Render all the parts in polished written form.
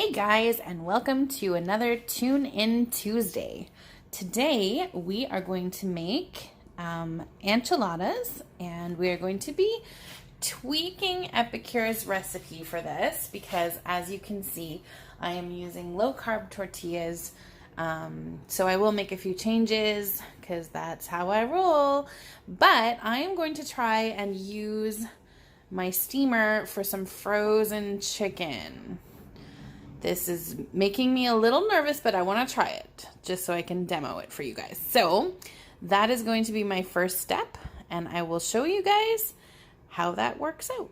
Hey guys, and welcome to another Tune In Tuesday. Today we are going to make enchiladas, and we are going to be tweaking Epicure's recipe for this because, as you can see, I am using low-carb tortillas. So I will make a few changes because that's how I roll. But I am going to try and use my steamer for some frozen chicken. This is making me a little nervous, but I want to try it just so I can demo it for you guys. So that is going to be my first step, and I will show you guys how that works out.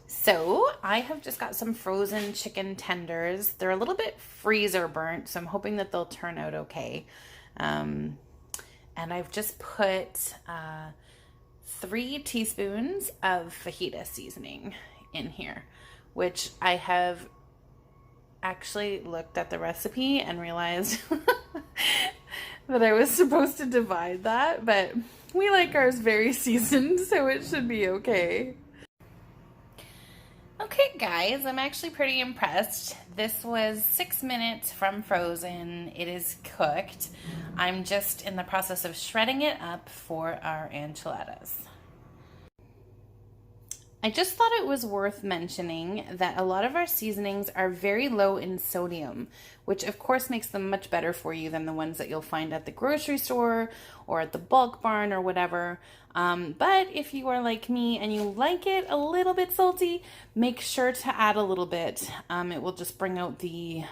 So I have just got some frozen chicken tenders. They're a little bit freezer burnt, so I'm hoping that they'll turn out okay. And I've just put 3 teaspoons of fajita seasoning in here, which I have actually looked at the recipe and realized that I was supposed to divide that, but we like ours very seasoned, so it should be okay. Okay guys, I'm actually pretty impressed. This was 6 minutes from frozen. It is cooked. I'm just in the process of shredding it up for our enchiladas. I just thought it was worth mentioning that a lot of our seasonings are very low in sodium, which of course makes them much better for you than the ones that you'll find at the grocery store or at the bulk barn or whatever. But if you are like me and you like it a little bit salty, make sure to add a little bit. It will just bring out the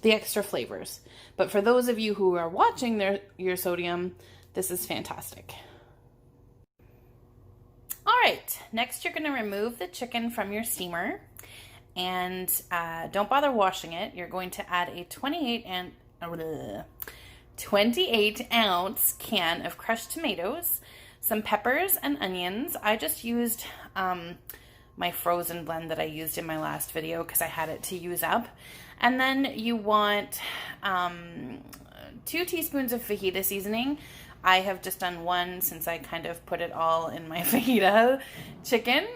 extra flavors. But for those of you who are watching your sodium, this is fantastic. All right, next you're going to remove the chicken from your steamer, and don't bother washing it. You're going to add a 28-ounce can of crushed tomatoes, some peppers and onions. I just used my frozen blend that I used in my last video because I had it to use up. And then you want 2 teaspoons of fajita seasoning. I have just done 1 since I kind of put it all in my fajita chicken.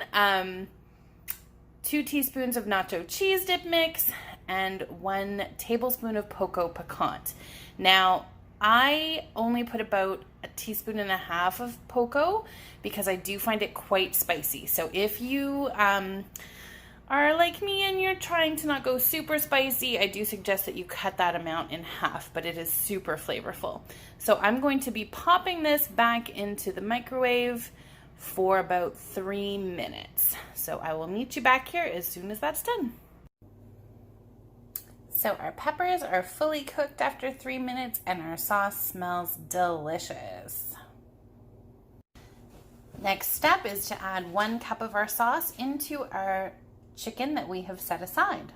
2 teaspoons of nacho cheese dip mix and 1 tablespoon of poco picante. Now, I only put about 1.5 teaspoons of poco because I do find it quite spicy. So if you are like me and you're trying to not go super spicy, I do suggest that you cut that amount in half, but it is super flavorful. So I'm going to be popping this back into the microwave for about 3 minutes. So I will meet you back here as soon as that's done. So our peppers are fully cooked after 3 minutes and our sauce smells delicious. Next step is to add 1 cup of our sauce into our chicken that we have set aside.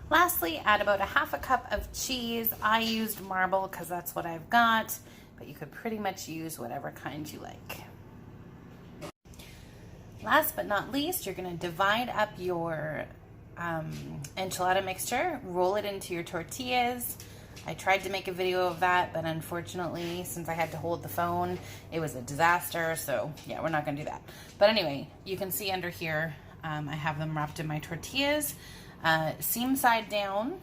Lastly, add about 1/2 cup of cheese. I used marble because that's what I've got, but you could pretty much use whatever kind you like. Last but not least, you're going to divide up your enchilada mixture, roll it into your tortillas. I tried to make a video of that, but unfortunately, since I had to hold the phone, it was a disaster, so yeah, we're not going to do that. But anyway, you can see under here, I have them wrapped in my tortillas, seam side down.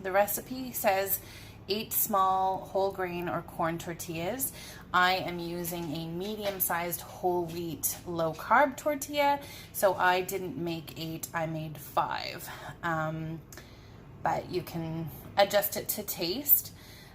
The recipe says 8 small whole grain or corn tortillas. I am using a medium-sized whole wheat low-carb tortilla, so I didn't make 8, I made 5. But you can adjust it to taste.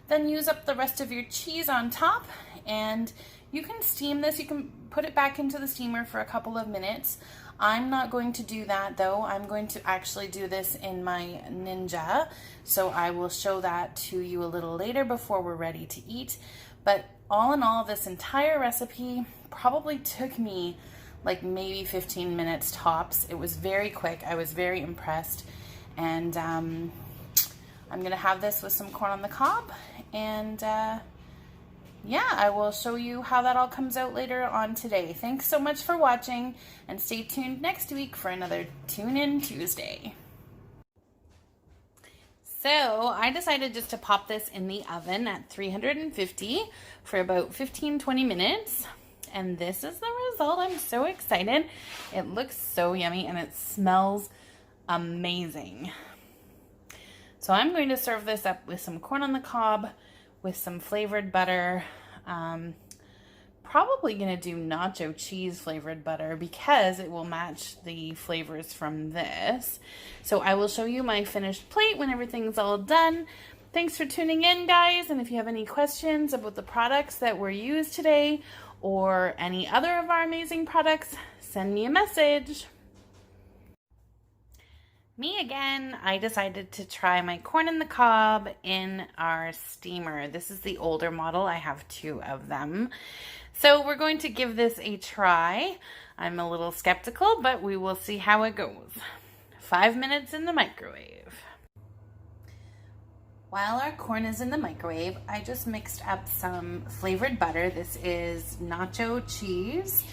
Then use up the rest of your cheese on top, and you can steam this. You can put it back into the steamer for a couple of minutes. I'm not going to do that though. I'm going to actually do this in my Ninja, so I will show that to you a little later before we're ready to eat. But all in all, this entire recipe probably took me like maybe 15 minutes tops. It was very quick. I was very impressed. And I'm going to have this with some corn on the cob. And yeah, I will show you how that all comes out later on today. Thanks so much for watching, and stay tuned next week for another Tune In Tuesday. So I decided just to pop this in the oven at 350 for about 15-20 minutes. and this is the result. I'm so excited. It looks so yummy and it smells amazing. So I'm going to serve this up with some corn on the cob, with some flavored butter. Probably going to do nacho cheese flavored butter because it will match the flavors from this. So I will show you my finished plate when everything's all done. Thanks for tuning in, guys. And if you have any questions about the products that were used today or any other of our amazing products, send me a message. Me again, I decided to try my corn on the cob in our steamer. This is the older model. I have 2 of them. So we're going to give this a try. I'm a little skeptical, but we will see how it goes. 5 minutes in the microwave. While our corn is in the microwave, I just mixed up some flavored butter. This is nacho cheese.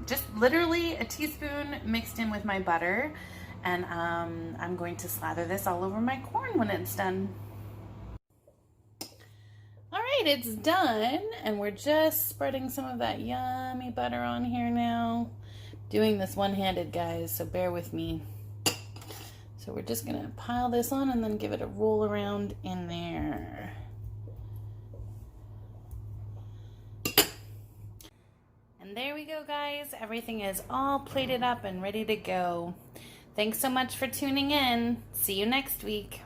Just literally a teaspoon mixed in with my butter. And I'm going to slather this all over my corn when it's done. All right, it's done. And we're just spreading some of that yummy butter on here now. Doing this one-handed, guys, so bear with me. So we're just gonna pile this on and then give it a roll around in there. And there we go, guys. Everything is all plated up and ready to go. Thanks so much for tuning in. See you next week.